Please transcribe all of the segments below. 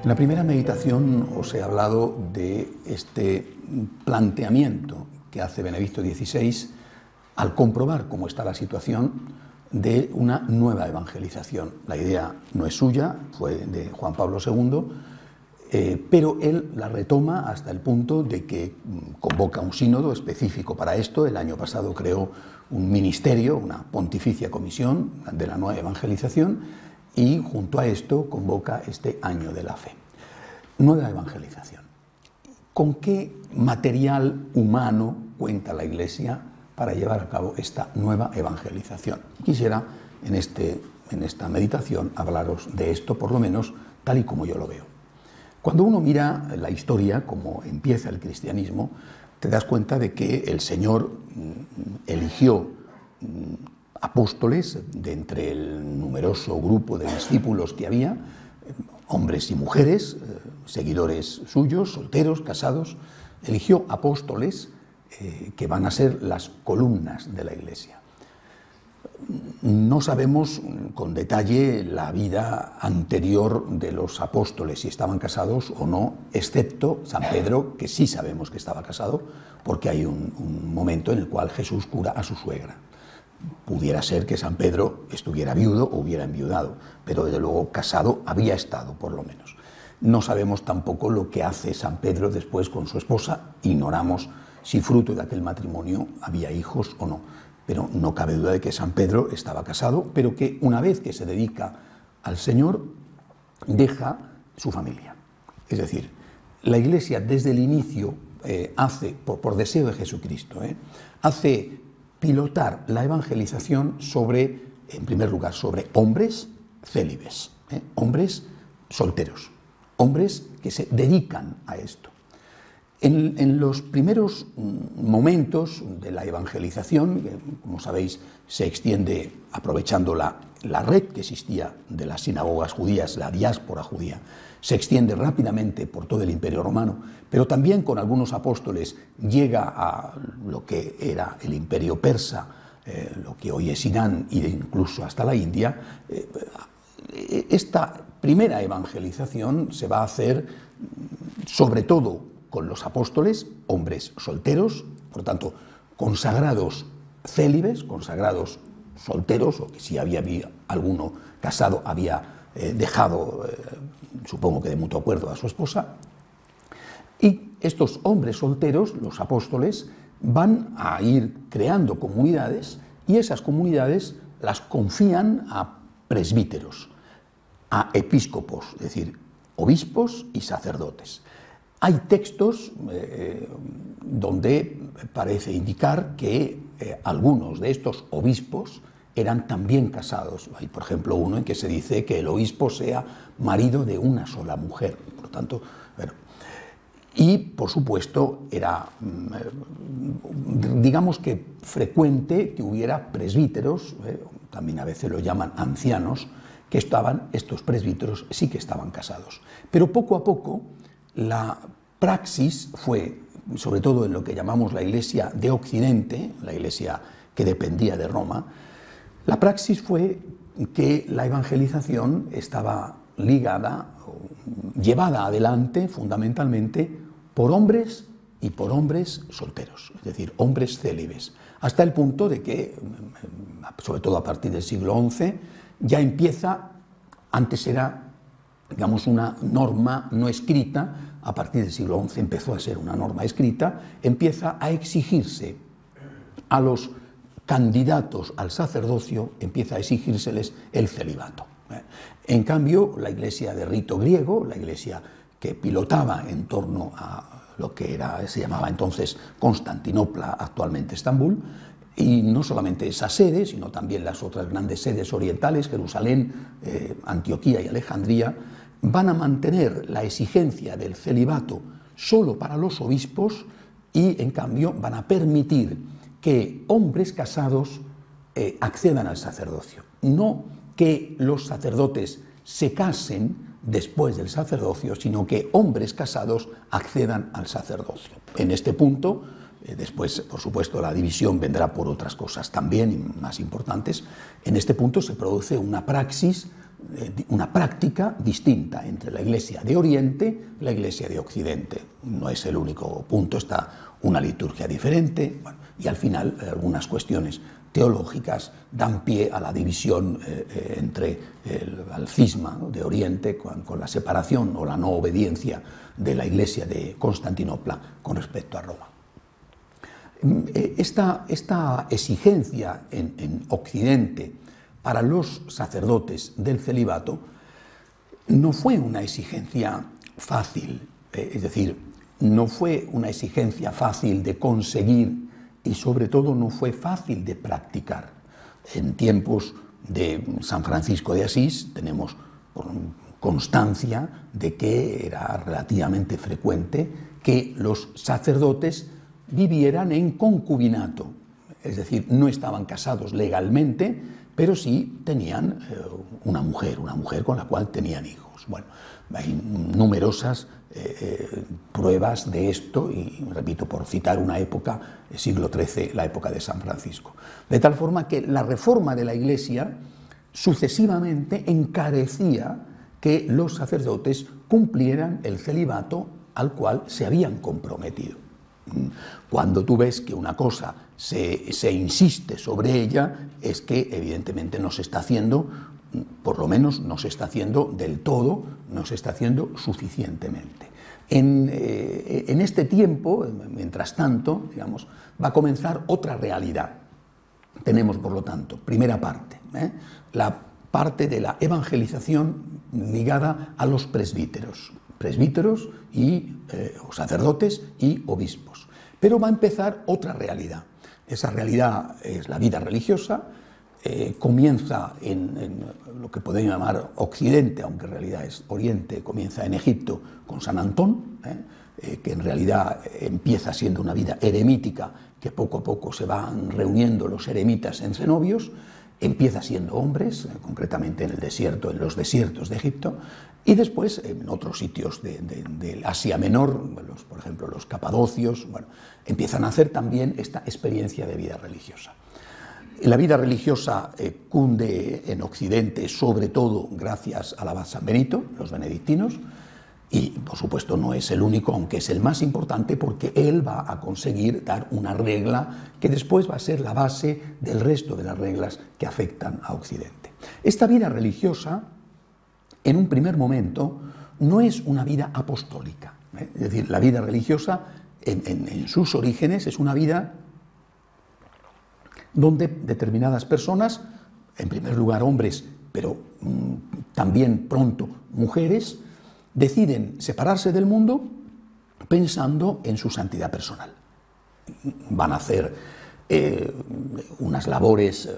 En la primera meditación os he hablado de este planteamiento que hace Benedicto XVI al comprobar cómo está la situación de una nueva evangelización. La idea no es suya, fue de Juan Pablo II, pero él la retoma hasta el punto de que convoca un sínodo específico para esto. El año pasado creó un ministerio, una pontificia comisión de la nueva evangelización, y junto a esto convoca este año de la fe. Nueva evangelización. ¿Con qué material humano cuenta la Iglesia para llevar a cabo esta nueva evangelización? Quisiera en esta meditación hablaros de esto, por lo menos tal y como yo lo veo. Cuando uno mira la historia, como empieza el cristianismo, te das cuenta de que el Señor eligió apóstoles de entre el numeroso grupo de discípulos que había, hombres y mujeres, seguidores suyos, solteros, casados. Eligió apóstoles que van a ser las columnas de la Iglesia. No sabemos con detalle la vida anterior de los apóstoles, si estaban casados o no, excepto San Pedro, que sí sabemos que estaba casado, porque hay un momento en el cual Jesús cura a su suegra. Pudiera ser que San Pedro estuviera viudo o hubiera enviudado, pero desde luego casado había estado, por lo menos. No sabemos tampoco lo que hace San Pedro después con su esposa. Ignoramos si fruto de aquel matrimonio había hijos o no, pero no cabe duda de que San Pedro estaba casado, pero que una vez que se dedica al Señor, deja su familia. Es decir, la Iglesia desde el inicio hace, por deseo de Jesucristo, hace pilotar la evangelización sobre, en primer lugar, sobre hombres célibes, hombres solteros, hombres que se dedican a esto. En los primeros momentos de la evangelización, que, como sabéis, se extiende aprovechando la red que existía de las sinagogas judías, la diáspora judía, se extiende rápidamente por todo el Imperio Romano, pero también con algunos apóstoles llega a lo que era el Imperio Persa, lo que hoy es Irán, e incluso hasta la India. Esta primera evangelización se va a hacer sobre todo con los apóstoles, hombres solteros, por tanto, consagrados célibes, consagrados solteros, o que si había alguno casado había dejado, supongo que de mutuo acuerdo, a su esposa. Y estos hombres solteros, los apóstoles, van a ir creando comunidades, y esas comunidades las confían a presbíteros, a episcopos, es decir, obispos y sacerdotes. Hay textos donde parece indicar que algunos de estos obispos eran también casados. Hay, por ejemplo, uno en que se dice que el obispo sea marido de una sola mujer. Por tanto, bueno. Y, por supuesto, era, digamos que frecuente que hubiera presbíteros, también a veces lo llaman ancianos, que estos presbíteros sí que estaban casados. Pero poco a poco la praxis fue, sobre todo en lo que llamamos la Iglesia de Occidente, la Iglesia que dependía de Roma, la praxis fue que la evangelización estaba ligada, llevada adelante fundamentalmente por hombres y por hombres solteros, es decir, hombres célibes, hasta el punto de que, sobre todo a partir del siglo XI, ya empieza, antes era, digamos, una norma no escrita, a partir del siglo XI empezó a ser una norma escrita, empieza a exigirse a los candidatos al sacerdocio, empieza a exigírseles el celibato. En cambio, la Iglesia de rito griego, la Iglesia que pilotaba en torno a lo que se llamaba entonces Constantinopla, actualmente Estambul, y no solamente esa sede, sino también las otras grandes sedes orientales, Jerusalén, Antioquía y Alejandría, van a mantener la exigencia del celibato solo para los obispos y, en cambio, van a permitir que hombres casados accedan al sacerdocio. No que los sacerdotes se casen después del sacerdocio, sino que hombres casados accedan al sacerdocio. En este punto, después, por supuesto, la división vendrá por otras cosas también más importantes. En este punto se produce una praxis una práctica distinta entre la Iglesia de Oriente y la Iglesia de Occidente. No es el único punto, está una liturgia diferente, bueno, y al final algunas cuestiones teológicas dan pie a la división entre el cisma, ¿no?, de Oriente con la separación o la no obediencia de la Iglesia de Constantinopla con respecto a Roma. Esta exigencia en Occidente para los sacerdotes del celibato no fue una exigencia fácil, es decir, no fue una exigencia fácil de conseguir y sobre todo no fue fácil de practicar. En tiempos de San Francisco de Asís tenemos constancia de que era relativamente frecuente que los sacerdotes vivieran en concubinato, es decir, no estaban casados legalmente, pero sí tenían una mujer con la cual tenían hijos. Bueno, hay numerosas pruebas de esto, y repito, por citar una época, el siglo XIII, la época de San Francisco. De tal forma que la reforma de la Iglesia sucesivamente encarecía que los sacerdotes cumplieran el celibato al cual se habían comprometido. Cuando tú ves que una cosa se insiste sobre ella, es que evidentemente no se está haciendo, por lo menos no se está haciendo del todo, no se está haciendo suficientemente. En este tiempo, mientras tanto, digamos, va a comenzar otra realidad. Tenemos, por lo tanto, primera parte, la parte de la evangelización ligada a los presbíteros y o sacerdotes y obispos. Pero va a empezar otra realidad. Esa realidad es la vida religiosa. Comienza en lo que podemos llamar Occidente, aunque en realidad es Oriente, comienza en Egipto con San Antón, que en realidad empieza siendo una vida eremítica, que poco a poco se van reuniendo los eremitas en cenobios. Empieza siendo hombres, concretamente en el desierto, en los desiertos de Egipto, y después en otros sitios del Asia Menor, por ejemplo los capadocios, bueno, empiezan a hacer también esta experiencia de vida religiosa. La vida religiosa cunde en Occidente, sobre todo gracias al abad San Benito, los benedictinos, y por supuesto no es el único, aunque es el más importante, porque él va a conseguir dar una regla que después va a ser la base del resto de las reglas que afectan a Occidente. Esta vida religiosa, en un primer momento, no es una vida apostólica. Es decir, la vida religiosa en sus orígenes es una vida donde determinadas personas, en primer lugar hombres, pero también pronto mujeres, deciden separarse del mundo pensando en su santidad personal. Van a hacer unas labores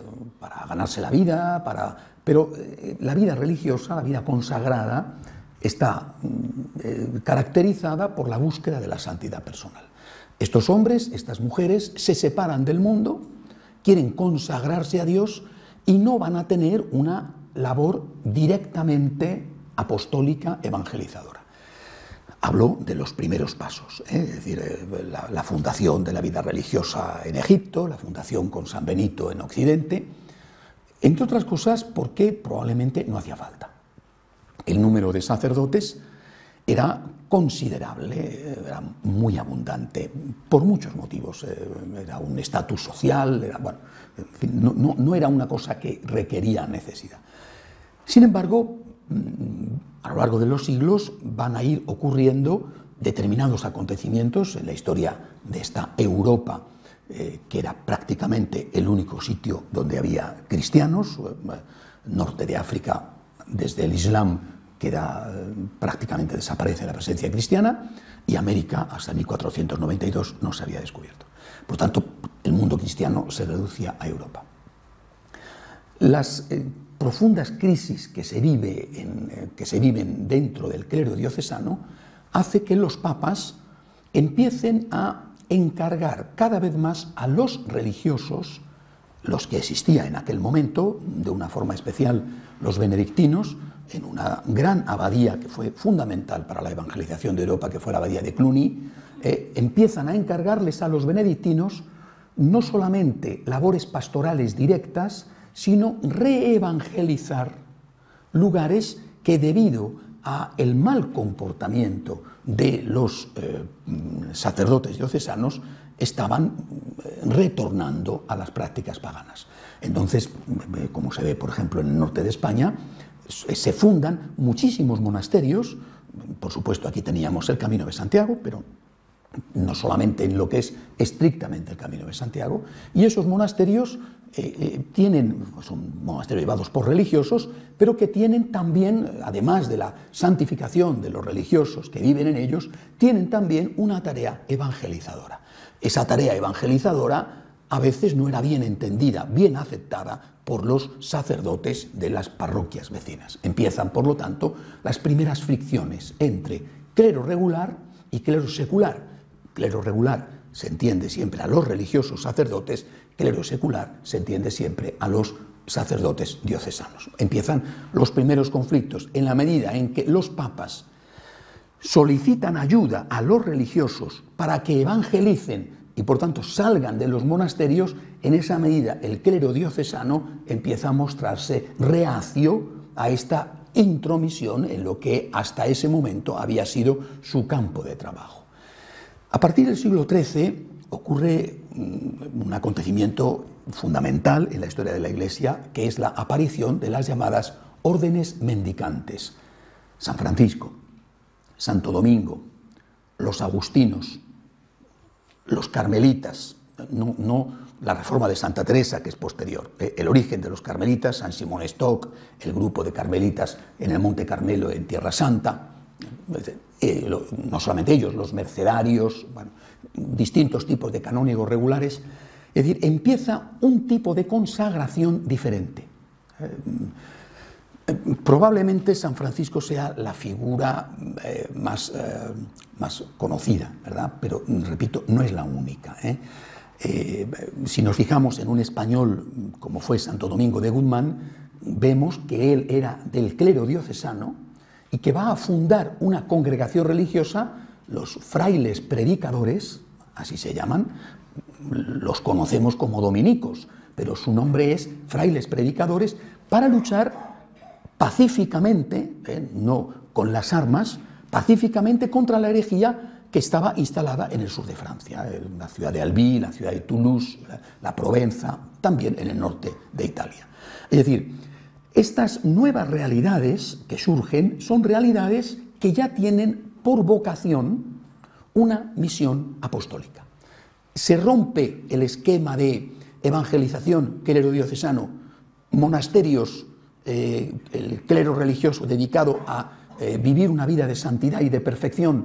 para ganarse la vida, pero la vida religiosa, la vida consagrada, está caracterizada por la búsqueda de la santidad personal. Estos hombres, estas mujeres, se separan del mundo, quieren consagrarse a Dios y no van a tener una labor directamente apostólica evangelizadora. Hablo de los primeros pasos, es decir, la fundación de la vida religiosa en Egipto, la fundación con San Benito en Occidente, entre otras cosas porque probablemente no hacía falta. El número de sacerdotes era considerable, era muy abundante, por muchos motivos. Era un estatus social, bueno, en fin, no era una cosa que requería necesidad. Sin embargo, a lo largo de los siglos van a ir ocurriendo determinados acontecimientos en la historia de esta Europa, que era prácticamente el único sitio donde había cristianos. Norte de África, desde el Islam, prácticamente desaparece la presencia cristiana, y América hasta 1492 no se había descubierto. Por tanto, el mundo cristiano se reducía a Europa. Las profundas crisis que se viven dentro del clero diocesano hace que los papas empiecen a encargar cada vez más a los religiosos, los que existía en aquel momento, de una forma especial los benedictinos, en una gran abadía que fue fundamental para la evangelización de Europa, que fue la abadía de Cluny, empiezan a encargarles a los benedictinos no solamente labores pastorales directas, sino reevangelizar lugares que, debido a el mal comportamiento de los sacerdotes diocesanos, estaban retornando a las prácticas paganas. Entonces, como se ve, por ejemplo, en el norte de España, se fundan muchísimos monasterios. Por supuesto, aquí teníamos el Camino de Santiago, pero no solamente en lo que es estrictamente el Camino de Santiago, y esos monasterios son monasterios llevados por religiosos, pero que tienen también, además de la santificación de los religiosos que viven en ellos, tienen también una tarea evangelizadora. Esa tarea evangelizadora a veces no era bien entendida, bien aceptada por los sacerdotes de las parroquias vecinas. Empiezan, por lo tanto, las primeras fricciones entre clero regular y clero secular. Clero regular se entiende siempre a los religiosos sacerdotes, clero secular se entiende siempre a los sacerdotes diocesanos. Empiezan los primeros conflictos en la medida en que los papas solicitan ayuda a los religiosos para que evangelicen y por tanto salgan de los monasterios. En esa medida el clero diocesano empieza a mostrarse reacio a esta intromisión en lo que hasta ese momento había sido su campo de trabajo. A partir del siglo XIII ocurre un acontecimiento fundamental en la historia de la Iglesia, que es la aparición de las llamadas órdenes mendicantes. San Francisco, Santo Domingo, los agustinos, los carmelitas, no la reforma de Santa Teresa, que es posterior, el origen de los carmelitas, San Simón Stock, el grupo de carmelitas en el Monte Carmelo en Tierra Santa, no solamente ellos, los mercedarios, bueno, distintos tipos de canónigos regulares. Es decir, empieza un tipo de consagración diferente. Probablemente San Francisco sea la figura más conocida, ¿verdad? Pero, repito, no es la única. Si nos fijamos en un español como fue Santo Domingo de Guzmán, vemos que él era del clero diocesano y que va a fundar una congregación religiosa, los frailes predicadores, así se llaman, los conocemos como dominicos, pero su nombre es frailes predicadores, para luchar pacíficamente, no con las armas, pacíficamente contra la herejía que estaba instalada en el sur de Francia, en la ciudad de Albi, la ciudad de Toulouse, la Provenza, también en el norte de Italia. Es decir, estas nuevas realidades que surgen son realidades que ya tienen por vocación una misión apostólica. Se rompe el esquema de evangelización clero diocesano, monasterios, el clero religioso dedicado a vivir una vida de santidad y de perfección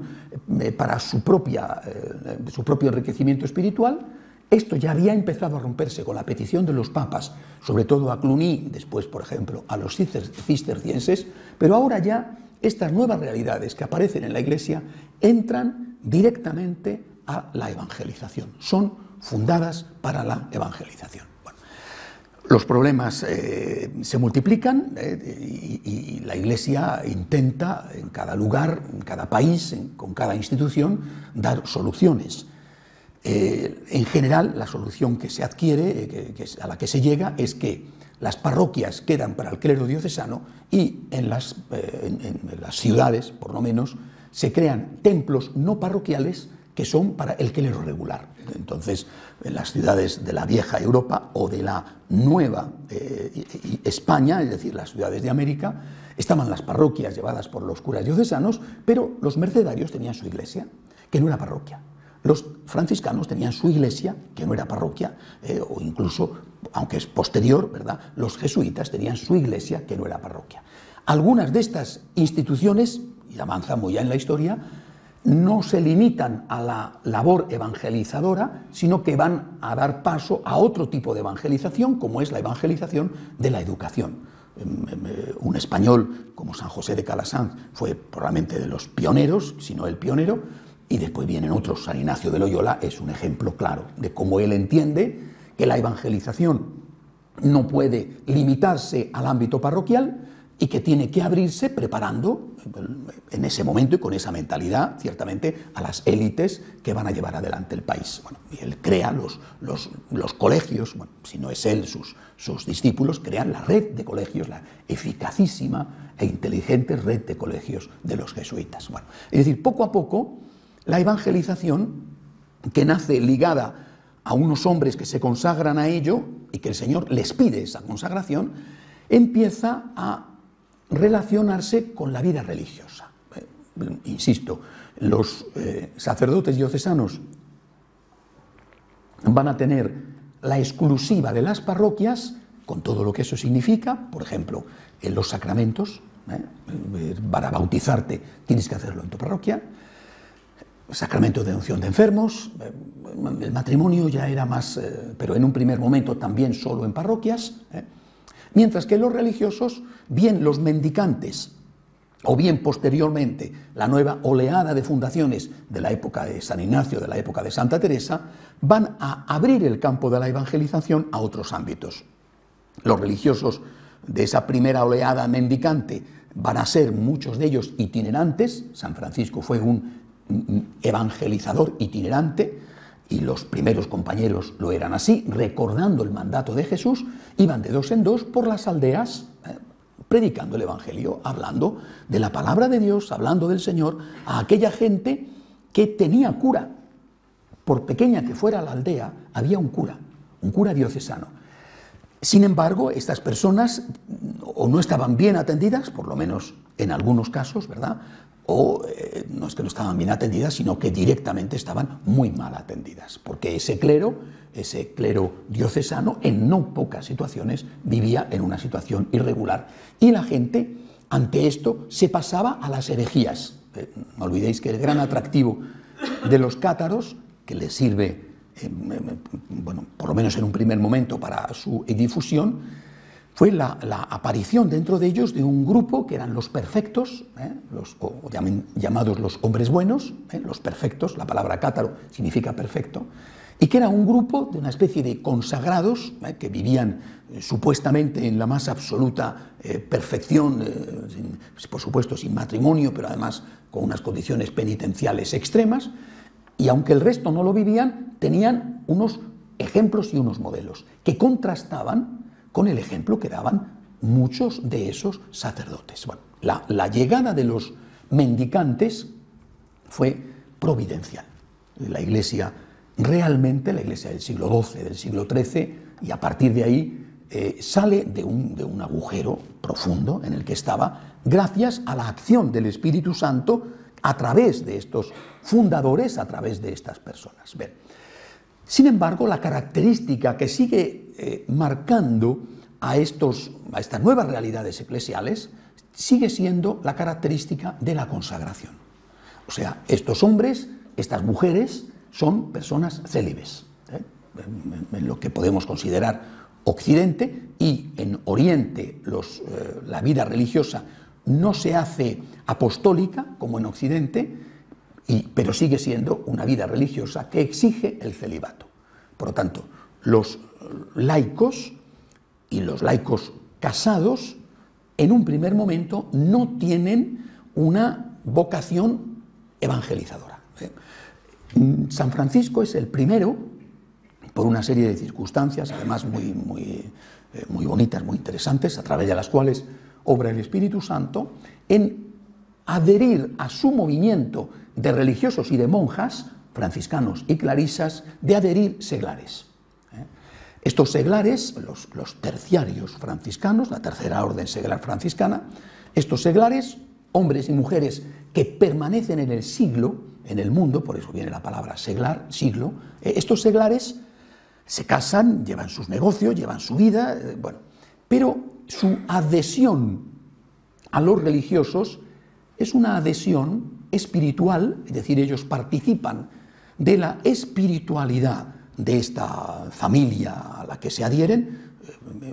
para su propio enriquecimiento espiritual. Esto ya había empezado a romperse con la petición de los papas, sobre todo a Cluny, después, por ejemplo, a los cistercienses, pero ahora ya estas nuevas realidades que aparecen en la Iglesia entran directamente a la evangelización, son fundadas para la evangelización. Bueno, los problemas se multiplican y la Iglesia intenta en cada lugar, en cada país, con cada institución, dar soluciones. En general, la solución que se adquiere, a la que se llega, es que las parroquias quedan para el clero diocesano y en las ciudades, por lo menos, se crean templos no parroquiales que son para el clero regular. Entonces, en las ciudades de la vieja Europa o de la nueva España, es decir, las ciudades de América, estaban las parroquias llevadas por los curas diocesanos, pero los mercedarios tenían su iglesia, que no era parroquia. Los franciscanos tenían su iglesia, que no era parroquia, o incluso, aunque es posterior, ¿verdad?, los jesuitas tenían su iglesia, que no era parroquia. Algunas de estas instituciones, y avanzamos ya en la historia, no se limitan a la labor evangelizadora, sino que van a dar paso a otro tipo de evangelización, como es la evangelización de la educación. Un español como San José de Calasanz fue probablemente de los pioneros, si no el pionero, y después vienen otros. San Ignacio de Loyola es un ejemplo claro de cómo él entiende que la evangelización no puede limitarse al ámbito parroquial, y que tiene que abrirse preparando en ese momento y con esa mentalidad, ciertamente, a las élites que van a llevar adelante el país. Bueno, y él crea los colegios, bueno, si no es él, sus discípulos crean la red de colegios, la eficacísima e inteligente red de colegios de los jesuitas. Bueno, es decir, poco a poco, la evangelización, que nace ligada a unos hombres que se consagran a ello y que el Señor les pide esa consagración, empieza a relacionarse con la vida religiosa. Insisto, los sacerdotes diocesanos van a tener la exclusiva de las parroquias, con todo lo que eso significa, por ejemplo, en los sacramentos, para bautizarte tienes que hacerlo en tu parroquia, sacramento de unción de enfermos, el matrimonio ya era más, pero en un primer momento también solo en parroquias, mientras que los religiosos, bien los mendicantes, o bien posteriormente la nueva oleada de fundaciones de la época de San Ignacio, de la época de Santa Teresa, van a abrir el campo de la evangelización a otros ámbitos. Los religiosos de esa primera oleada mendicante van a ser muchos de ellos itinerantes. San Francisco fue un evangelizador itinerante y los primeros compañeros lo eran así, recordando el mandato de Jesús, iban de dos en dos por las aldeas predicando el Evangelio, hablando de la palabra de Dios, hablando del Señor a aquella gente que tenía cura. Por pequeña que fuera la aldea, había un cura diocesano. Sin embargo, estas personas o no estaban bien atendidas, por lo menos en algunos casos, ¿verdad?, o no es que no estaban bien atendidas, sino que directamente estaban muy mal atendidas, porque ese clero diocesano, en no pocas situaciones, vivía en una situación irregular. Y la gente, ante esto, se pasaba a las herejías. No olvidéis que el gran atractivo de los cátaros, que les sirve, bueno, por lo menos en un primer momento para su difusión, fue la aparición dentro de ellos de un grupo que eran los perfectos, llamados los hombres buenos, los perfectos, la palabra cátaro significa perfecto, y que era un grupo de una especie de consagrados que vivían supuestamente en la más absoluta perfección, por supuesto sin matrimonio, pero además con unas condiciones penitenciales extremas, y aunque el resto no lo vivían, tenían unos ejemplos y unos modelos que contrastaban con el ejemplo que daban muchos de esos sacerdotes. Bueno, la llegada de los mendicantes fue providencial. La Iglesia, realmente, la Iglesia del siglo XII, del siglo XIII, y a partir de ahí sale de un agujero profundo en el que estaba, gracias a la acción del Espíritu Santo a través de estos fundadores, a través de estas personas. Bien. Sin embargo, la característica que sigue marcando a estas nuevas realidades eclesiales sigue siendo la característica de la consagración. O sea, estos hombres, estas mujeres, son personas célibes, en lo que podemos considerar Occidente, y en Oriente la vida religiosa no se hace apostólica como en Occidente, pero sigue siendo una vida religiosa que exige el celibato. Por lo tanto, los laicos y los laicos casados, en un primer momento, no tienen una vocación evangelizadora. San Francisco es el primero, por una serie de circunstancias, además muy bonitas, muy interesantes, a través de las cuales obra el Espíritu Santo, en adherir a su movimiento de religiosos y de monjas, franciscanos y clarisas, de adherir seglares. Estos seglares, los terciarios franciscanos, la tercera orden seglar franciscana, estos seglares, hombres y mujeres que permanecen en el siglo, en el mundo, por eso viene la palabra seglar, siglo, estos seglares se casan, llevan sus negocios, llevan su vida, bueno, pero su adhesión a los religiosos es una adhesión espiritual, es decir, ellos participan de la espiritualidad de esta familia a la que se adhieren.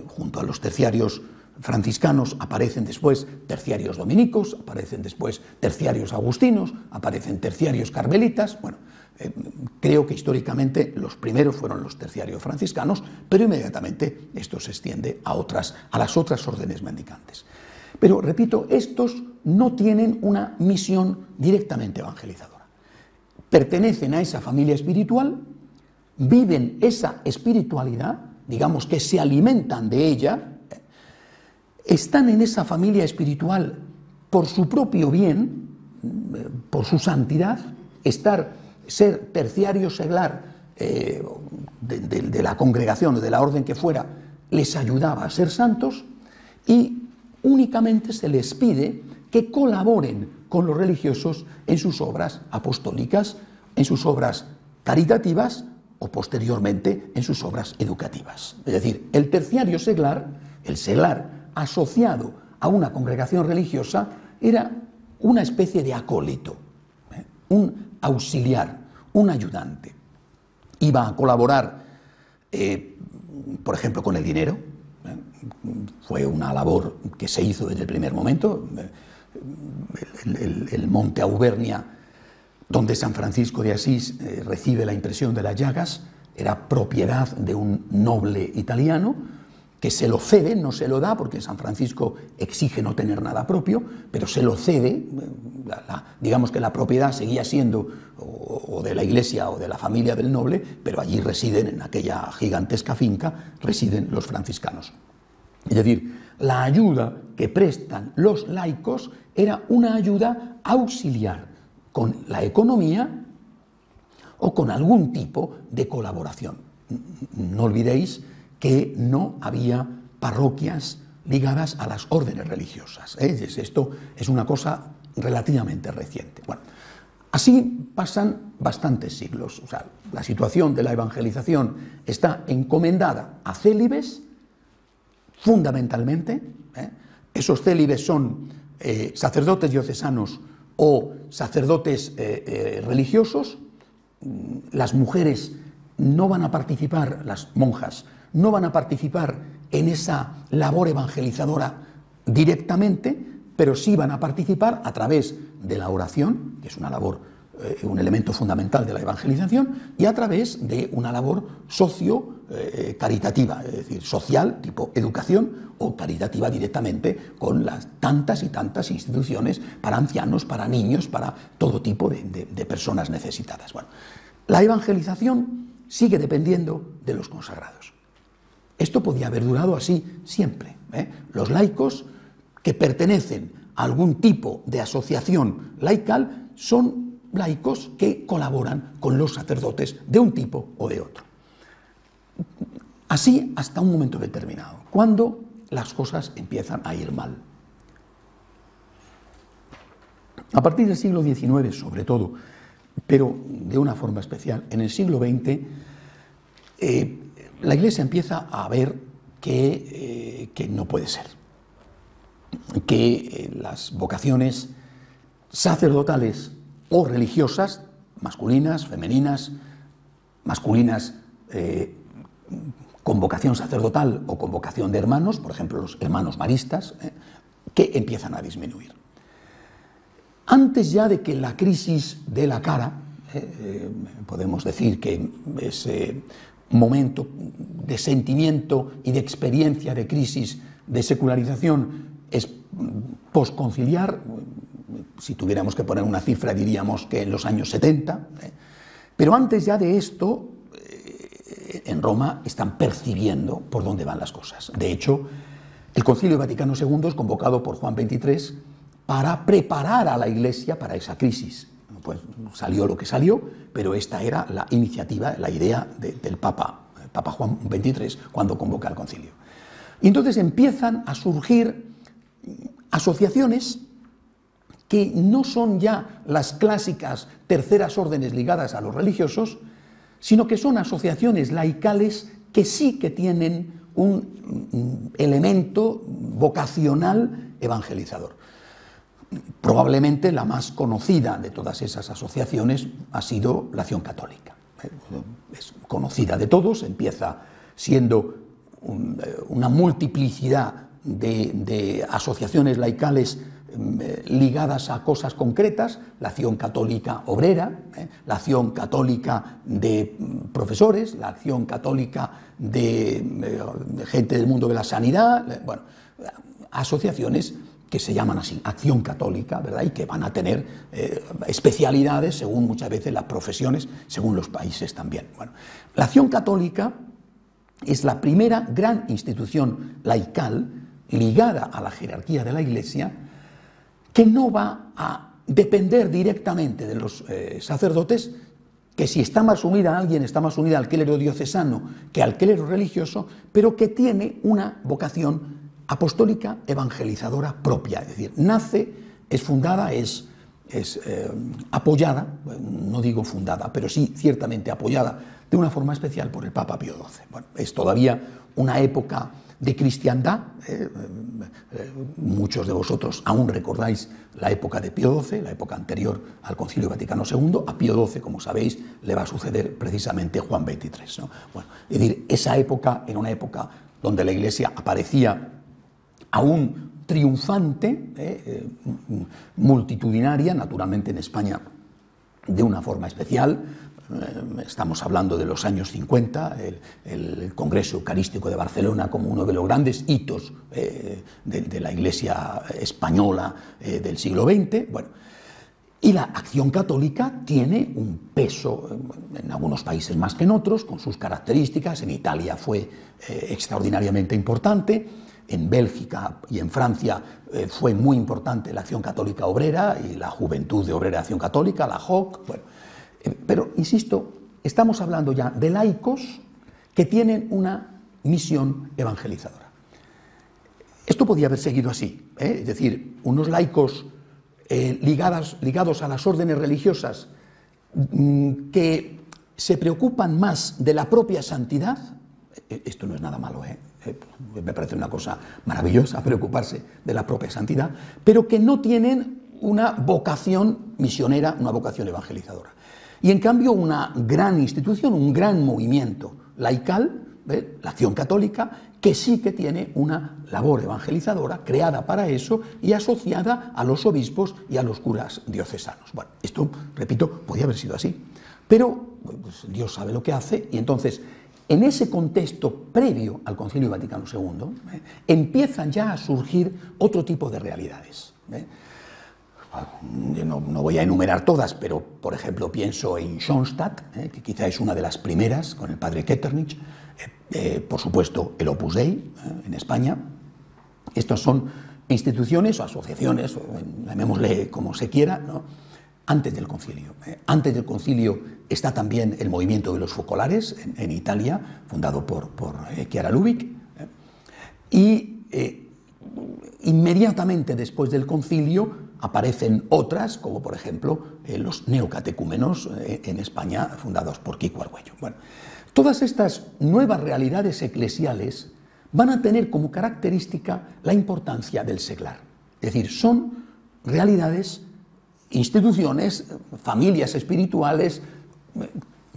Junto a los terciarios franciscanos aparecen después terciarios dominicos, aparecen después terciarios agustinos, aparecen terciarios carmelitas. Bueno, creo que históricamente los primeros fueron los terciarios franciscanos, pero inmediatamente esto se extiende a las otras órdenes mendicantes. Pero, repito, estos no tienen una misión directamente evangelizadora. Pertenecen a esa familia espiritual, viven esa espiritualidad, digamos que se alimentan de ella, están en esa familia espiritual por su propio bien, por su santidad, ser terciario seglar de la congregación o de la orden que fuera, les ayudaba a ser santos, y únicamente se les pide que colaboren con los religiosos en sus obras apostólicas, en sus obras caritativas o posteriormente en sus obras educativas. Es decir, el terciario seglar, el seglar asociado a una congregación religiosa, era una especie de acólito, un auxiliar, un ayudante. Iba a colaborar, por ejemplo, con el dinero. Fue una labor que se hizo desde el primer momento. El monte Auvernia, donde San Francisco de Asís recibe la impresión de las llagas, era propiedad de un noble italiano que se lo cede, no se lo da porque San Francisco exige no tener nada propio, pero se lo cede. Digamos que la propiedad seguía siendo o de la iglesia o de la familia del noble, pero allí residen, en aquella gigantesca finca, residen los franciscanos. Es decir, la ayuda que prestan los laicos era una ayuda auxiliar con la economía o con algún tipo de colaboración. No olvidéis que no había parroquias ligadas a las órdenes religiosas. Esto es una cosa relativamente reciente. Bueno, así pasan bastantes siglos. O sea, la situación de la evangelización está encomendada a célibes, fundamentalmente. Esos célibes son sacerdotes diocesanos o sacerdotes religiosos. Las mujeres no van a participar, las monjas, no van a participar en esa labor evangelizadora directamente, pero sí van a participar a través de la oración, que es una labor, un elemento fundamental de la evangelización, y a través de una labor socio-caritativa, es decir, social, tipo educación, o caritativa directamente con las tantas y tantas instituciones para ancianos, para niños, para todo tipo de personas necesitadas. Bueno, la evangelización sigue dependiendo de los consagrados. Esto podía haber durado así siempre. Los laicos que pertenecen a algún tipo de asociación laical son laicos que colaboran con los sacerdotes de un tipo o de otro. Así hasta un momento determinado, cuando las cosas empiezan a ir mal. A partir del siglo XIX, sobre todo, pero de una forma especial, en el siglo XX, la Iglesia empieza a ver que no puede ser, que las vocaciones sacerdotales o religiosas, masculinas, femeninas, masculinas con vocación sacerdotal o con vocación de hermanos, por ejemplo los hermanos maristas, que empiezan a disminuir. Antes ya de que la crisis dé la cara, podemos decir que ese momento de sentimiento y de experiencia de crisis de secularización es posconciliar. Si tuviéramos que poner una cifra diríamos que en los años 70, pero antes ya de esto en Roma están percibiendo por dónde van las cosas. De hecho, el Concilio Vaticano II es convocado por Juan XXIII para preparar a la Iglesia para esa crisis. Pues salió lo que salió, pero esta era la iniciativa, la idea del Papa Juan XXIII cuando convoca al concilio. Y entonces empiezan a surgir asociaciones que no son ya las clásicas terceras órdenes ligadas a los religiosos, sino que son asociaciones laicales que sí que tienen un elemento vocacional evangelizador. Probablemente la más conocida de todas esas asociaciones ha sido la Acción Católica. Es conocida de todos, empieza siendo una multiplicidad de asociaciones laicales ligadas a cosas concretas: la Acción Católica Obrera, la Acción Católica de Profesores, la Acción Católica de gente del mundo de la sanidad, bueno, asociaciones que se llaman así, acción católica, ¿verdad? Y que van a tener especialidades según muchas veces las profesiones, según los países también. Bueno, la acción católica es la primera gran institución laical ligada a la jerarquía de la Iglesia que no va a depender directamente de los sacerdotes, que si está más unida a alguien, está más unida al clero diocesano que al clero religioso, pero que tiene una vocación apostólica evangelizadora propia, es decir, nace, es fundada, es apoyada, no digo fundada, pero sí ciertamente apoyada de una forma especial por el Papa Pío XII. Bueno, es todavía una época de cristiandad, muchos de vosotros aún recordáis la época de Pío XII, la época anterior al Concilio Vaticano II. A Pío XII, como sabéis, le va a suceder precisamente Juan XXIII, ¿no? Bueno, es decir, esa época era una época donde la Iglesia aparecía aún triunfante, multitudinaria, naturalmente en España de una forma especial. Estamos hablando de los años 50, el Congreso Eucarístico de Barcelona como uno de los grandes hitos de la Iglesia española del siglo XX. Bueno, y la acción católica tiene un peso en algunos países más que en otros, con sus características. En Italia fue extraordinariamente importante. En Bélgica y en Francia fue muy importante la Acción Católica Obrera y la Juventud de Obrera de Acción Católica, la JOC. Bueno, pero, insisto, estamos hablando ya de laicos que tienen una misión evangelizadora. Esto podía haber seguido así, es decir, unos laicos ligados a las órdenes religiosas que se preocupan más de la propia santidad. Esto no es nada malo, me parece una cosa maravillosa preocuparse de la propia santidad, pero que no tienen una vocación misionera, una vocación evangelizadora. Y en cambio una gran institución, un gran movimiento laical, la Acción Católica, que sí que tiene una labor evangelizadora creada para eso y asociada a los obispos y a los curas diocesanos. Bueno, esto, repito, podía haber sido así, pero pues, Dios sabe lo que hace, y entonces en ese contexto previo al Concilio Vaticano II, empiezan ya a surgir otro tipo de realidades. Yo no voy a enumerar todas, pero por ejemplo pienso en Schoenstatt, que quizá es una de las primeras, con el padre Ketternich, por supuesto el Opus Dei en España. Estas son instituciones o asociaciones, llamémosle como se quiera, ¿no?, antes del concilio. Antes del concilio está también el movimiento de los focolares en Italia, fundado por Chiara Lubich, y inmediatamente después del concilio aparecen otras, como por ejemplo los neocatecúmenos en España, fundados por Kiko Argüello. Bueno, todas estas nuevas realidades eclesiales van a tener como característica la importancia del seglar. Es decir, son realidades, instituciones, familias espirituales,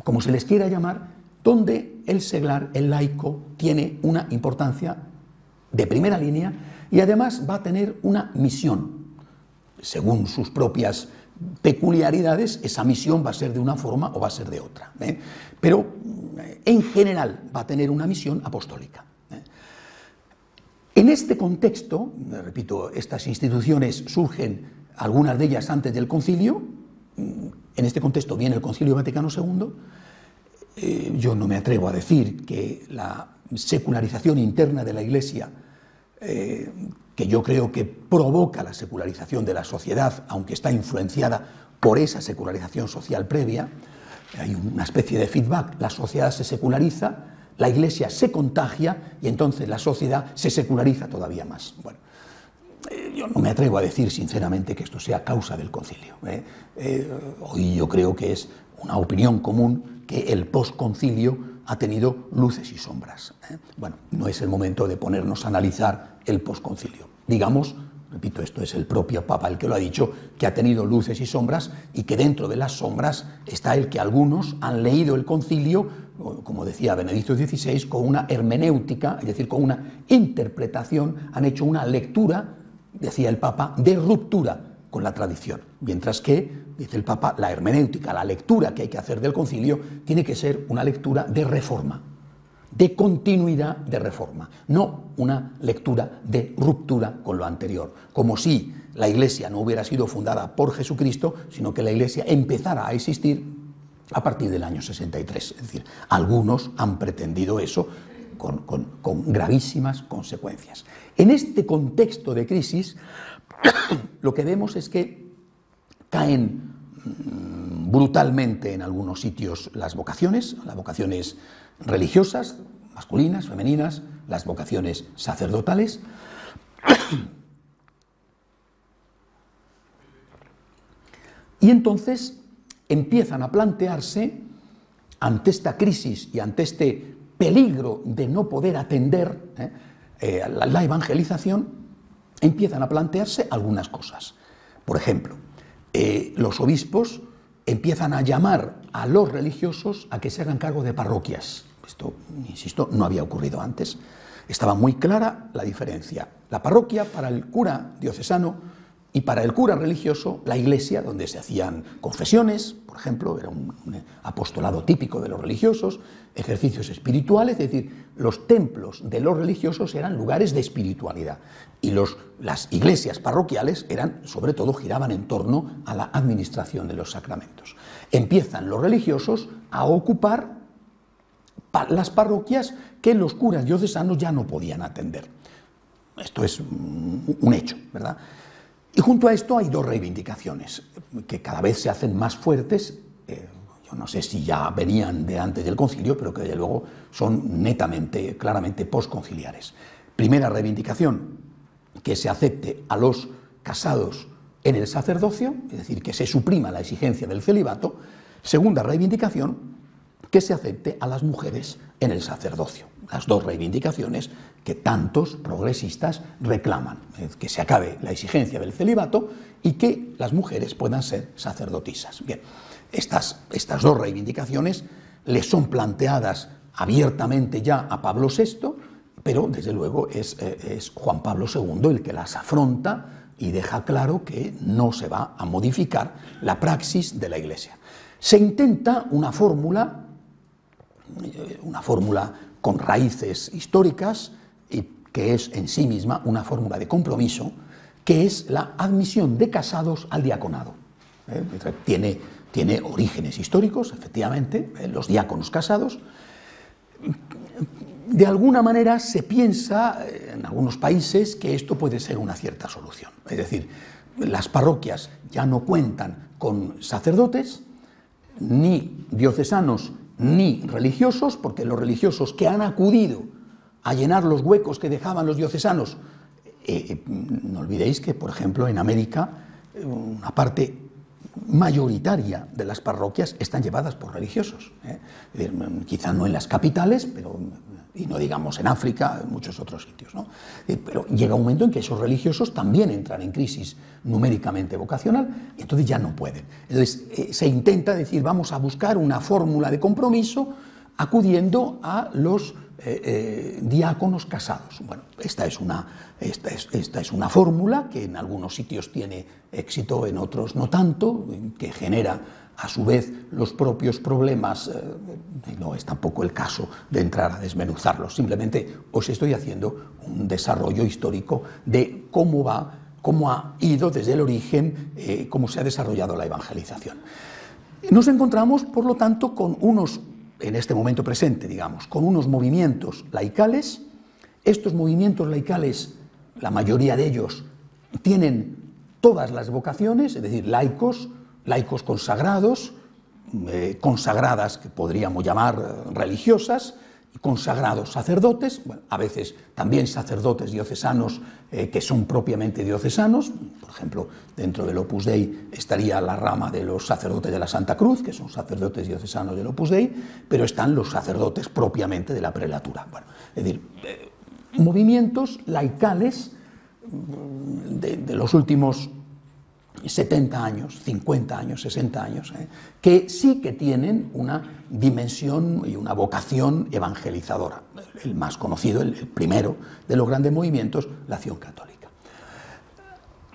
como se les quiera llamar, donde el seglar, el laico, tiene una importancia de primera línea y además va a tener una misión. Según sus propias peculiaridades, esa misión va a ser de una forma o va a ser de otra, pero en general va a tener una misión apostólica. En este contexto, repito, estas instituciones surgen, algunas de ellas antes del concilio. En este contexto viene el Concilio Vaticano II. Yo no me atrevo a decir que la secularización interna de la Iglesia, que yo creo que provoca la secularización de la sociedad, aunque está influenciada por esa secularización social previa, hay una especie de feedback, la sociedad se seculariza, la Iglesia se contagia y entonces la sociedad se seculariza todavía más. Bueno, yo no me atrevo a decir sinceramente que esto sea causa del concilio. Hoy yo creo que es una opinión común que el posconcilio ha tenido luces y sombras. Bueno, no es el momento de ponernos a analizar el posconcilio. Digamos, repito, esto es el propio Papa el que lo ha dicho, que ha tenido luces y sombras, y que dentro de las sombras está el que algunos han leído el concilio, como decía Benedicto XVI, con una hermenéutica, es decir, con una interpretación, han hecho una lectura, decía el Papa, de ruptura con la tradición, mientras que, dice el Papa, la hermenéutica, la lectura que hay que hacer del concilio, tiene que ser una lectura de reforma. de continuidad de reforma, no una lectura de ruptura con lo anterior, como si la Iglesia no hubiera sido fundada por Jesucristo, sino que la Iglesia empezara a existir a partir del año 63. Es decir, algunos han pretendido eso con gravísimas consecuencias. En este contexto de crisis, lo que vemos es que caen brutalmente en algunos sitios las vocaciones religiosas, masculinas, femeninas, las vocaciones sacerdotales. Y entonces empiezan a plantearse, ante esta crisis y ante este peligro de no poder atender la evangelización, empiezan a plantearse algunas cosas. Por ejemplo, los obispos empiezan a llamar a los religiosos a que se hagan cargo de parroquias. Esto, insisto, no había ocurrido antes. Estaba muy clara la diferencia. La parroquia para el cura diocesano y para el cura religioso, la iglesia, donde se hacían confesiones, por ejemplo, era un apostolado típico de los religiosos, ejercicios espirituales, es decir, los templos de los religiosos eran lugares de espiritualidad y las iglesias parroquiales sobre todo, giraban en torno a la administración de los sacramentos. Empiezan los religiosos a ocupar las parroquias que los curas diocesanos ya no podían atender. Esto es un hecho, ¿verdad? Y junto a esto hay dos reivindicaciones que cada vez se hacen más fuertes. Yo no sé si ya venían de antes del concilio, pero que desde luego son netamente, claramente postconciliares. Primera reivindicación, que se acepte a los casados en el sacerdocio, es decir, que se suprima la exigencia del celibato. Segunda reivindicación, que se acepte a las mujeres en el sacerdocio. Las dos reivindicaciones que tantos progresistas reclaman, que se acabe la exigencia del celibato y que las mujeres puedan ser sacerdotisas. Bien, estas dos reivindicaciones le son planteadas abiertamente ya a Pablo VI, pero desde luego es Juan Pablo II el que las afronta y deja claro que no se va a modificar la praxis de la Iglesia. Se intenta una fórmula con raíces históricas y que es en sí misma una fórmula de compromiso, que es la admisión de casados al diaconado. Tiene orígenes históricos, efectivamente, los diáconos casados. De alguna manera se piensa en algunos países que esto puede ser una cierta solución. Es decir, las parroquias ya no cuentan con sacerdotes, ni diocesanos, ni religiosos, porque los religiosos que han acudido a llenar los huecos que dejaban los diocesanos, no olvidéis que, por ejemplo, en América, una parte mayoritaria de las parroquias están llevadas por religiosos. Es decir, quizá no en las capitales, pero, y no digamos en África, en muchos otros sitios, ¿no? Pero llega un momento en que esos religiosos también entran en crisis numéricamente vocacional y entonces ya no pueden. Entonces se intenta decir, vamos a buscar una fórmula de compromiso acudiendo a los diáconos casados. Bueno, esta es una fórmula que en algunos sitios tiene éxito, en otros no tanto, que genera a su vez los propios problemas. No es tampoco el caso de entrar a desmenuzarlos, simplemente os estoy haciendo un desarrollo histórico de cómo ha ido desde el origen, cómo se ha desarrollado la evangelización. Nos encontramos, por lo tanto, en este momento presente, digamos, con unos movimientos laicales. Estos movimientos laicales, la mayoría de ellos, tienen todas las vocaciones, es decir, laicos consagrados, consagradas que podríamos llamar religiosas, consagrados sacerdotes, bueno, a veces también sacerdotes diocesanos que son propiamente diocesanos. Por ejemplo, dentro del Opus Dei estaría la rama de los sacerdotes de la Santa Cruz, que son sacerdotes diocesanos del Opus Dei, pero están los sacerdotes propiamente de la prelatura. Bueno, es decir, movimientos laicales de los últimos 70 años, 50 años, 60 años, que sí que tienen una dimensión y una vocación evangelizadora. El más conocido, el primero de los grandes movimientos, la Acción Católica.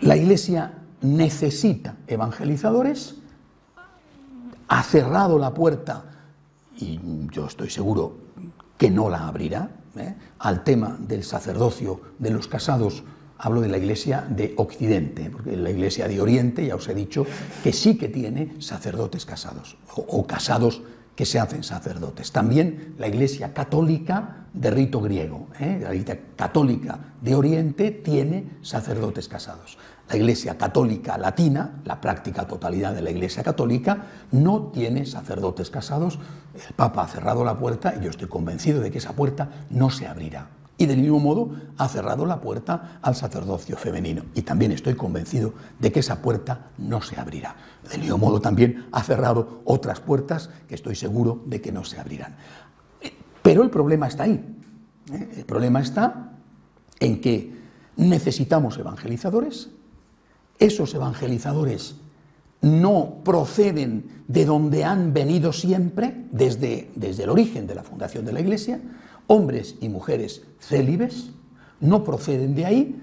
La Iglesia necesita evangelizadores, ha cerrado la puerta, y yo estoy seguro que no la abrirá. Al tema del sacerdocio de los casados, hablo de la Iglesia de Occidente, porque la Iglesia de Oriente, ya os he dicho, que sí que tiene sacerdotes casados, o casados que se hacen sacerdotes. También la Iglesia católica de rito griego, la Iglesia católica de Oriente tiene sacerdotes casados. La Iglesia católica latina, la práctica totalidad de la Iglesia católica, no tiene sacerdotes casados. El Papa ha cerrado la puerta y yo estoy convencido de que esa puerta no se abrirá. Y del mismo modo ha cerrado la puerta al sacerdocio femenino. Y también estoy convencido de que esa puerta no se abrirá. Del mismo modo también ha cerrado otras puertas que estoy seguro de que no se abrirán. Pero el problema está ahí. El problema está en que necesitamos evangelizadores. Esos evangelizadores no proceden de donde han venido siempre, desde el origen de la fundación de la Iglesia. Hombres y mujeres célibes no proceden de ahí.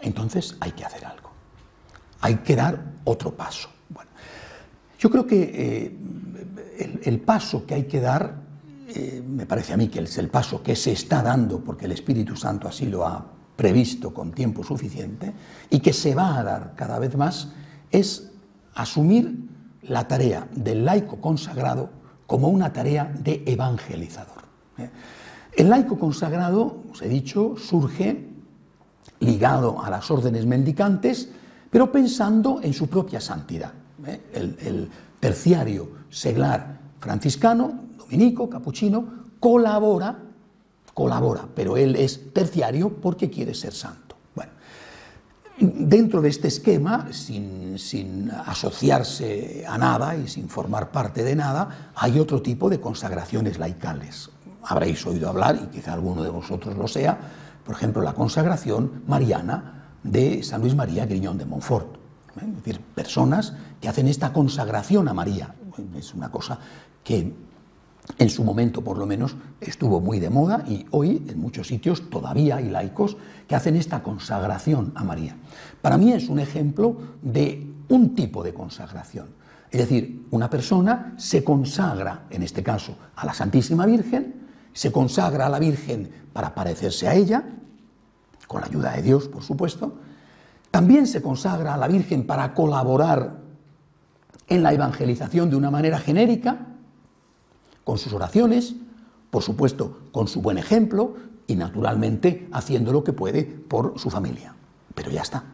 Entonces hay que hacer algo. Hay que dar otro paso. Bueno, yo creo que el paso que hay que dar, me parece a mí que es el paso que se está dando porque el Espíritu Santo así lo ha previsto con tiempo suficiente y que se va a dar cada vez más, es asumir la tarea del laico consagrado como una tarea de evangelizador. El laico consagrado, os he dicho, surge ligado a las órdenes mendicantes, pero pensando en su propia santidad. El terciario seglar franciscano, dominico, capuchino, colabora, pero él es terciario porque quiere ser santo. Bueno, dentro de este esquema, sin asociarse a nada y sin formar parte de nada, hay otro tipo de consagraciones laicales. Habréis oído hablar, y quizá alguno de vosotros lo sea, por ejemplo, la consagración mariana de San Luis María Griñón de Montfort. Es decir, personas que hacen esta consagración a María. Es una cosa que en su momento, por lo menos, estuvo muy de moda y hoy en muchos sitios todavía hay laicos que hacen esta consagración a María. Para mí es un ejemplo de un tipo de consagración. Es decir, una persona se consagra, en este caso, a la Santísima Virgen, se consagra a la Virgen para parecerse a ella, con la ayuda de Dios, por supuesto. También se consagra a la Virgen para colaborar en la evangelización de una manera genérica, con sus oraciones, por supuesto, con su buen ejemplo y, naturalmente, haciendo lo que puede por su familia. Pero ya está.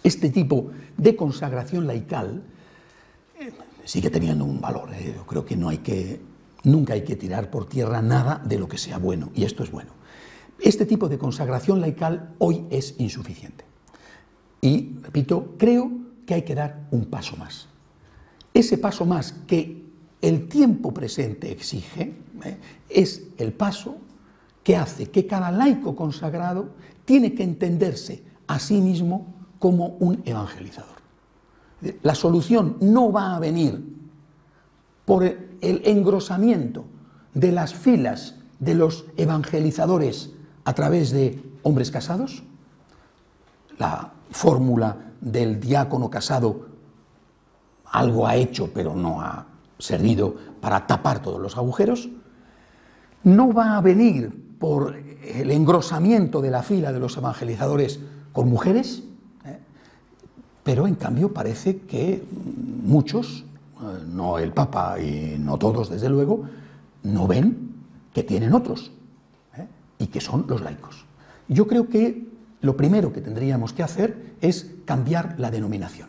Este tipo de consagración laical sigue teniendo un valor. Yo creo que nunca hay que tirar por tierra nada de lo que sea bueno, y esto es bueno. Este tipo de consagración laical hoy es insuficiente. Y, repito, creo que hay que dar un paso más. Ese paso más que el tiempo presente exige, es el paso que hace que cada laico consagrado tiene que entenderse a sí mismo como un evangelizador. La solución no va a venir por el engrosamiento de las filas de los evangelizadores a través de hombres casados. La fórmula del diácono casado algo ha hecho, pero no ha servido para tapar todos los agujeros. No va a venir por el engrosamiento de la fila de los evangelizadores con mujeres, pero en cambio parece que muchos, no el Papa y no todos desde luego, no ven que tienen otros, y que son los laicos. Yo creo que lo primero que tendríamos que hacer es cambiar la denominación.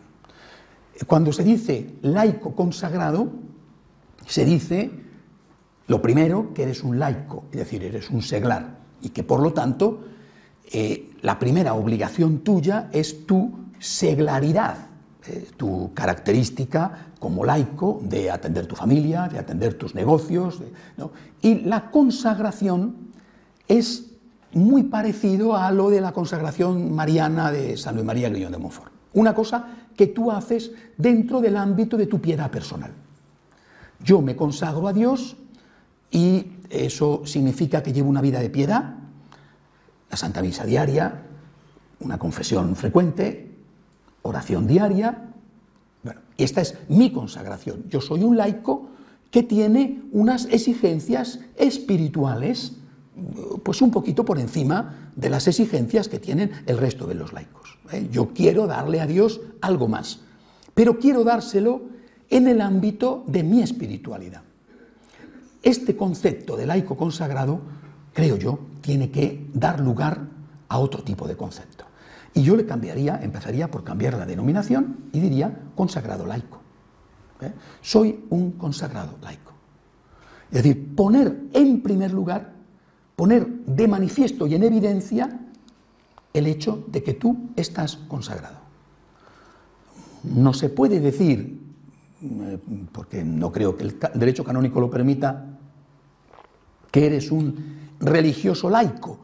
Cuando se dice laico consagrado, se dice, lo primero, que eres un laico, es decir, eres un seglar, y que por lo tanto la primera obligación tuya es tu seglaridad, tu característica como laico de atender tu familia, de atender tus negocios, ¿no? Y la consagración es muy parecido a lo de la consagración mariana de San Luis María Griñón de Montfort. Una cosa que tú haces dentro del ámbito de tu piedad personal. Yo me consagro a Dios y eso significa que llevo una vida de piedad, la Santa Misa diaria, una confesión frecuente, oración diaria. Bueno, esta es mi consagración. Yo soy un laico que tiene unas exigencias espirituales pues un poquito por encima de las exigencias que tienen el resto de los laicos. Yo quiero darle a Dios algo más, pero quiero dárselo en el ámbito de mi espiritualidad. Este concepto de laico consagrado, creo yo, tiene que dar lugar a otro tipo de concepto. Y yo le empezaría por cambiar la denominación y diría consagrado laico. Soy un consagrado laico. Es decir, poner en primer lugar, poner de manifiesto y en evidencia el hecho de que tú estás consagrado. No se puede decir, porque no creo que el derecho canónico lo permita, que eres un religioso laico,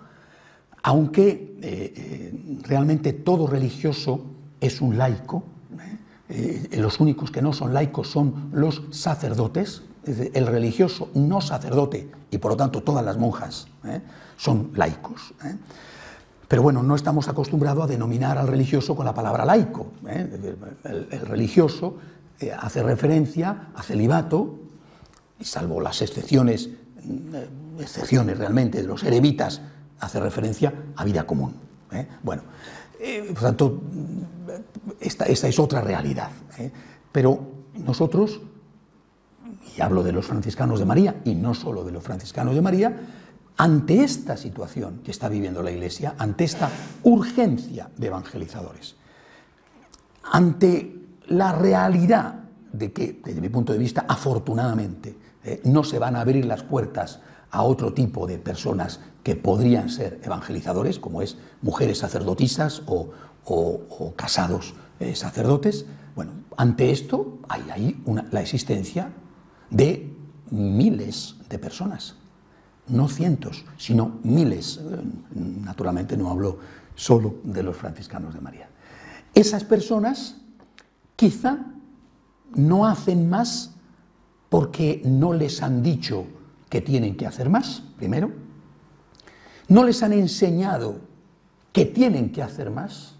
aunque realmente todo religioso es un laico. Los únicos que no son laicos son los sacerdotes. El religioso no sacerdote y por lo tanto todas las monjas son laicos. Pero bueno, no estamos acostumbrados a denominar al religioso con la palabra laico. El religioso hace referencia a celibato, y salvo las excepciones realmente de los erevitas, hace referencia a vida común. Bueno, por tanto, esta es otra realidad. Pero nosotros, y hablo de los franciscanos de María, y no solo de los franciscanos de María, ante esta situación que está viviendo la Iglesia, ante esta urgencia de evangelizadores, ante la realidad de que, desde mi punto de vista, afortunadamente, no se van a abrir las puertas a otro tipo de personas que podrían ser evangelizadores, como es mujeres sacerdotisas o casados sacerdotes. Bueno, ante esto hay ahí la existencia de miles de personas, no cientos, sino miles. Naturalmente no hablo solo de los franciscanos de María. Esas personas quizá no hacen más porque no les han dicho que tienen que hacer más, primero. No les han enseñado que tienen que hacer más,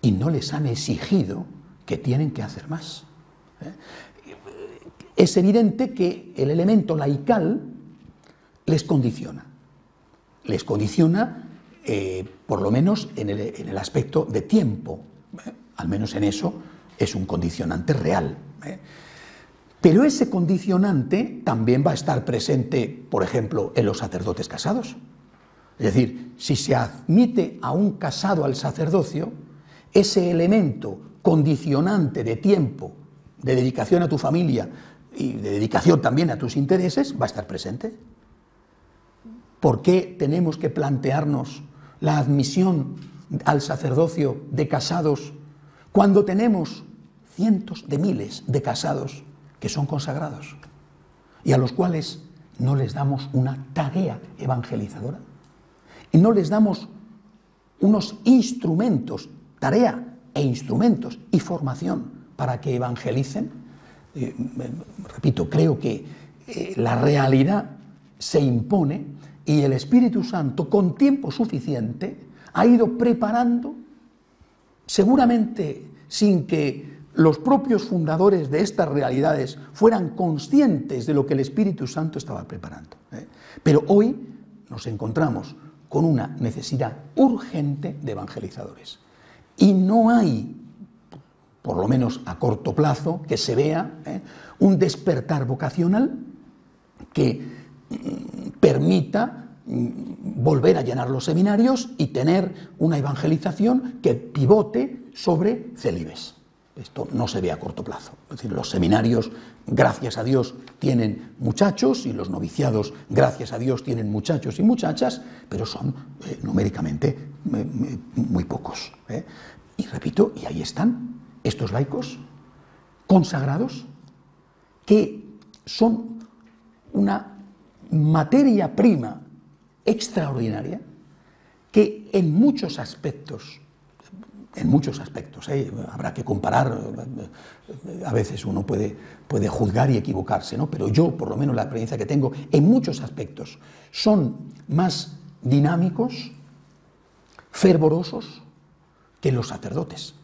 y no les han exigido que tienen que hacer más. Es evidente que el elemento laical les condiciona. Les condiciona, por lo menos en el aspecto de tiempo. Al menos en eso es un condicionante real. Pero ese condicionante también va a estar presente, por ejemplo, en los sacerdotes casados. Es decir, si se admite a un casado al sacerdocio, ese elemento condicionante de tiempo, de dedicación a tu familia y de dedicación también a tus intereses, va a estar presente. ¿Por qué tenemos que plantearnos la admisión al sacerdocio de casados cuando tenemos cientos de miles de casados que son consagrados y a los cuales no les damos una tarea evangelizadora y no les damos unos instrumentos, tarea e instrumentos y formación para que evangelicen? Repito, creo que la realidad se impone y el Espíritu Santo, con tiempo suficiente, ha ido preparando, seguramente sin que los propios fundadores de estas realidades fueran conscientes de lo que el Espíritu Santo estaba preparando. Pero hoy nos encontramos con una necesidad urgente de evangelizadores. Y no hay, por lo menos a corto plazo, que se vea un despertar vocacional que permita volver a llenar los seminarios y tener una evangelización que pivote sobre célibes. Esto no se ve a corto plazo. Es decir, los seminarios, gracias a Dios, tienen muchachos y los noviciados, gracias a Dios, tienen muchachos y muchachas, pero son numéricamente muy pocos. Y repito, y ahí están estos laicos consagrados que son una materia prima extraordinaria que en muchos aspectos, habrá que comparar, a veces uno puede juzgar y equivocarse, ¿no? Pero yo, por lo menos la experiencia que tengo, en muchos aspectos son más dinámicos, fervorosos que los sacerdotes.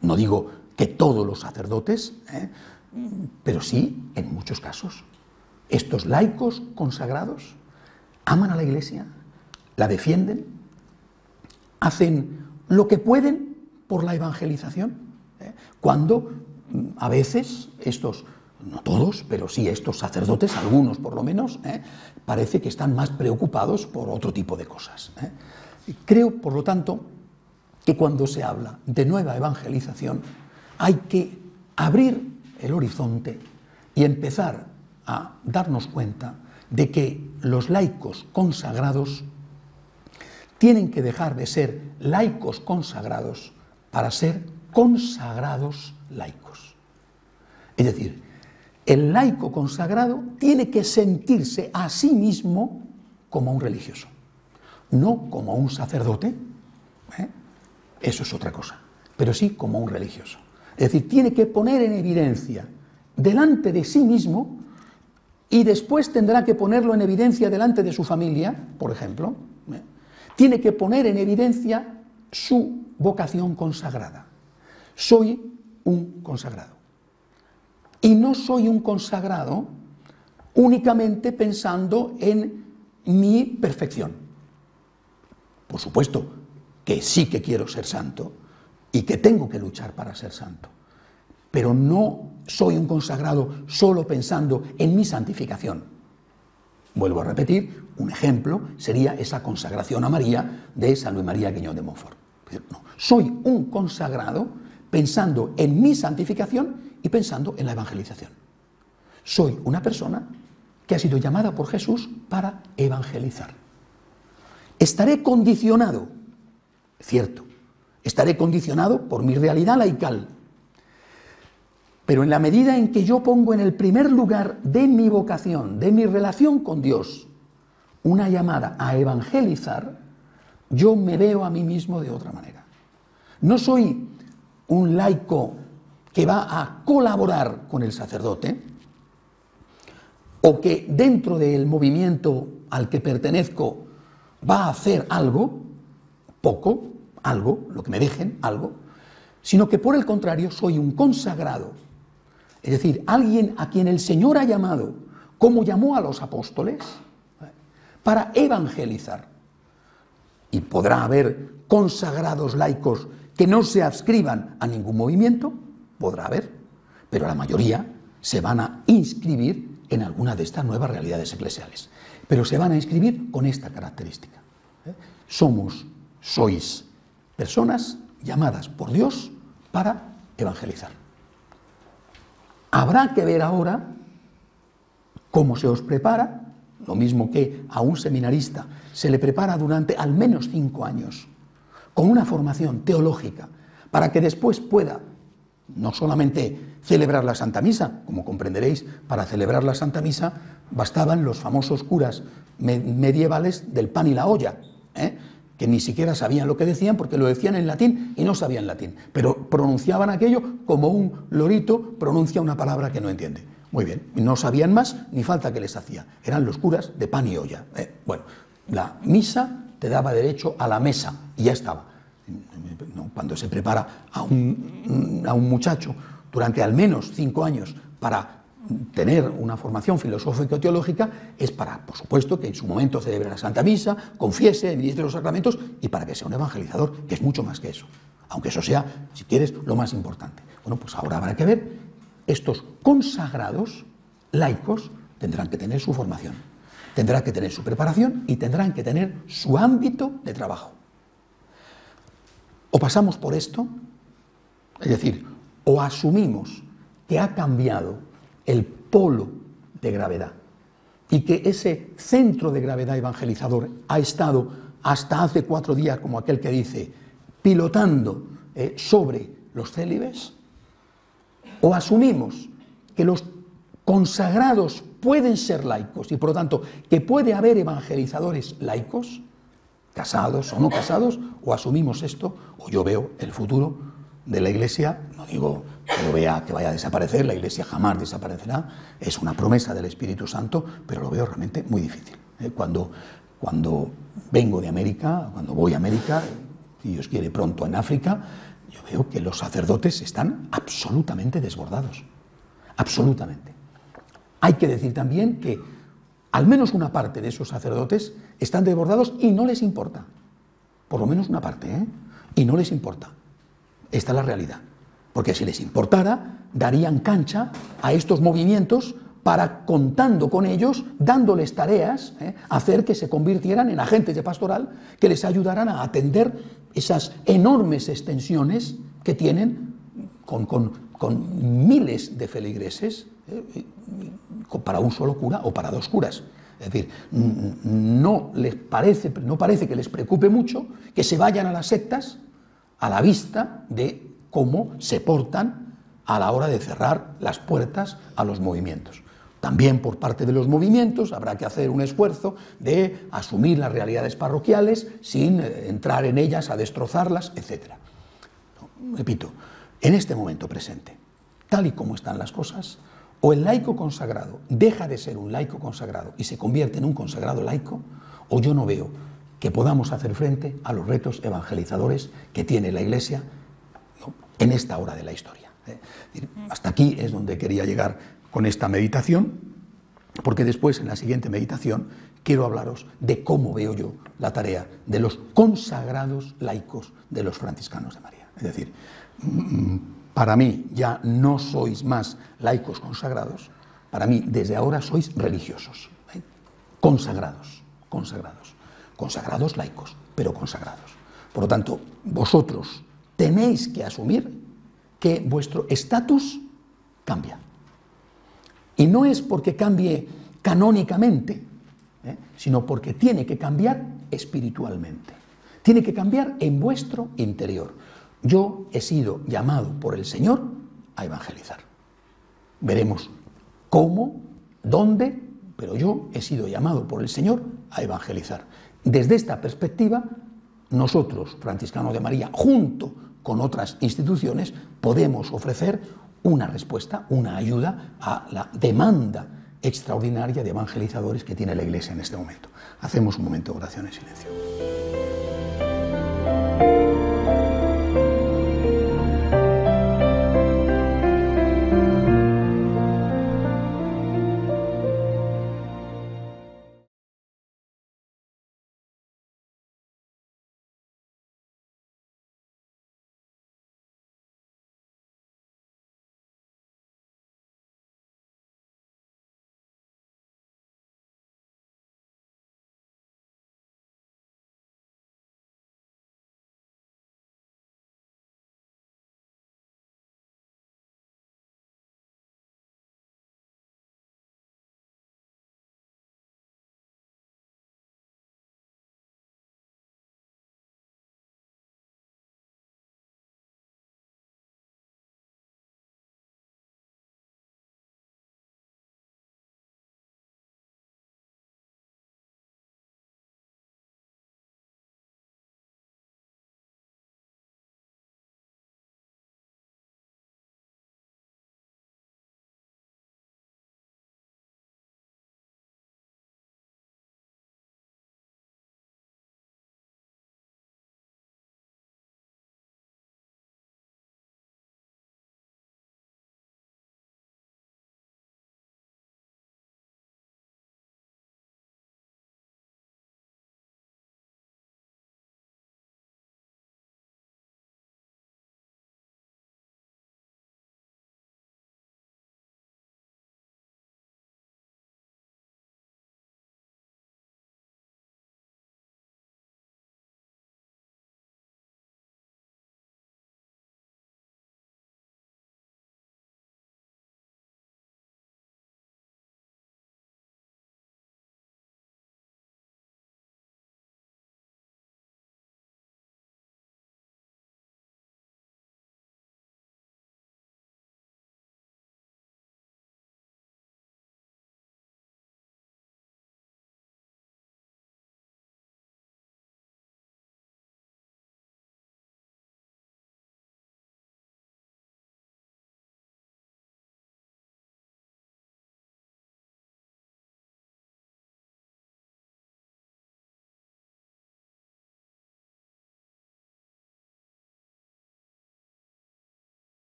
No digo que todos los sacerdotes pero sí en muchos casos. Estos laicos consagrados aman a la Iglesia, la defienden, hacen lo que pueden por la evangelización, cuando a veces estos, no todos, pero sí estos sacerdotes, algunos por lo menos, parece que están más preocupados por otro tipo de cosas. Creo, por lo tanto, que cuando se habla de nueva evangelización hay que abrir el horizonte y empezar a darnos cuenta de que los laicos consagrados tienen que dejar de ser laicos consagrados para ser consagrados laicos. Es decir, el laico consagrado tiene que sentirse a sí mismo como un religioso, no como un sacerdote, eso es otra cosa, pero sí como un religioso. Es decir, tiene que poner en evidencia delante de sí mismo y después tendrá que ponerlo en evidencia delante de su familia, por ejemplo. Tiene que poner en evidencia su vocación consagrada. Soy un consagrado. Y no soy un consagrado únicamente pensando en mi perfección. Por supuesto que sí que quiero ser santo y que tengo que luchar para ser santo, pero no soy un consagrado solo pensando en mi santificación. Vuelvo a repetir, un ejemplo sería esa consagración a María de San Luis María Guiñón de Montfort. No, soy un consagrado pensando en mi santificación y pensando en la evangelización. Soy una persona que ha sido llamada por Jesús para evangelizar. Estaré condicionado, cierto, estaré condicionado por mi realidad laical, pero en la medida en que yo pongo en el primer lugar de mi vocación, de mi relación con Dios, una llamada a evangelizar, yo me veo a mí mismo de otra manera. No soy un laico que va a colaborar con el sacerdote o que dentro del movimiento al que pertenezco va a hacer algo, poco, algo, lo que me dejen, algo, sino que por el contrario soy un consagrado, es decir, alguien a quien el Señor ha llamado, como llamó a los apóstoles, para evangelizar. Y podrá haber consagrados laicos que no se adscriban a ningún movimiento, podrá haber, pero la mayoría se van a inscribir en alguna de estas nuevas realidades eclesiales. Pero se van a inscribir con esta característica. Sois personas llamadas por Dios para evangelizar. Habrá que ver ahora cómo se os prepara, lo mismo que a un seminarista se le prepara durante al menos 5 años, con una formación teológica, para que después pueda no solamente celebrar la Santa Misa, como comprenderéis, para celebrar la Santa Misa bastaban los famosos curas medievales del pan y la olla, que ni siquiera sabían lo que decían porque lo decían en latín y no sabían latín, pero pronunciaban aquello como un lorito pronuncia una palabra que no entiende. Muy bien, no sabían más ni falta que les hacía, eran los curas de pan y olla. Bueno, la misa te daba derecho a la mesa y ya estaba. Cuando se prepara a un muchacho durante al menos 5 años para tener una formación filosófico-teológica, es para, por supuesto, que en su momento celebre la Santa Misa, confiese, administre los sacramentos y para que sea un evangelizador, que es mucho más que eso. Aunque eso sea, si quieres, lo más importante. Bueno, pues ahora habrá que ver, estos consagrados laicos tendrán que tener su formación, tendrán que tener su preparación y tendrán que tener su ámbito de trabajo. O pasamos por esto, es decir, o asumimos que ha cambiado el polo de gravedad y que ese centro de gravedad evangelizador ha estado hasta hace 4 días, como aquel que dice, pilotando sobre los célibes, o asumimos que los consagrados pueden ser laicos y por lo tanto que puede haber evangelizadores laicos, casados o no casados, o asumimos esto, o yo veo el futuro de la Iglesia, no digo que lo vea que vaya a desaparecer, la Iglesia jamás desaparecerá, es una promesa del Espíritu Santo, pero lo veo realmente muy difícil. Cuando vengo de América, cuando voy a América, si Dios quiere pronto en África, yo veo que los sacerdotes están absolutamente desbordados. absolutamente. Hay que decir también que al menos una parte de esos sacerdotes están desbordados y no les importa. Por lo menos una parte, ¿eh? Y no les importa. Esta es la realidad. Porque si les importara, darían cancha a estos movimientos para, contando con ellos, dándoles tareas, hacer que se convirtieran en agentes de pastoral que les ayudaran a atender esas enormes extensiones que tienen con miles de feligreses, para un solo cura o para dos curas. Es decir, no parece que les preocupe mucho que se vayan a las sectas a la vista de cómo se portan a la hora de cerrar las puertas a los movimientos. También por parte de los movimientos habrá que hacer un esfuerzo de asumir las realidades parroquiales sin entrar en ellas a destrozarlas, etc. Repito, en este momento presente, tal y como están las cosas, o el laico consagrado deja de ser un laico consagrado y se convierte en un consagrado laico, o yo no veo que podamos hacer frente a los retos evangelizadores que tiene la Iglesia, ¿no?, en esta hora de la historia. Hasta aquí es donde quería llegar con esta meditación, porque después, en la siguiente meditación, quiero hablaros de cómo veo yo la tarea de los consagrados laicos de los franciscanos de María. Es decir, para mí ya no sois más laicos consagrados, para mí desde ahora sois religiosos, consagrados laicos, pero consagrados. Por lo tanto, vosotros tenéis que asumir que vuestro estatus cambia. Y no es porque cambie canónicamente, sino porque tiene que cambiar espiritualmente. Tiene que cambiar en vuestro interior. Yo he sido llamado por el Señor a evangelizar. Veremos cómo, dónde, pero yo he sido llamado por el Señor a evangelizar. Desde esta perspectiva, nosotros, franciscanos de María, junto con otras instituciones, podemos ofrecer una respuesta, una ayuda a la demanda extraordinaria de evangelizadores que tiene la Iglesia en este momento. Hacemos un momento de oración en silencio.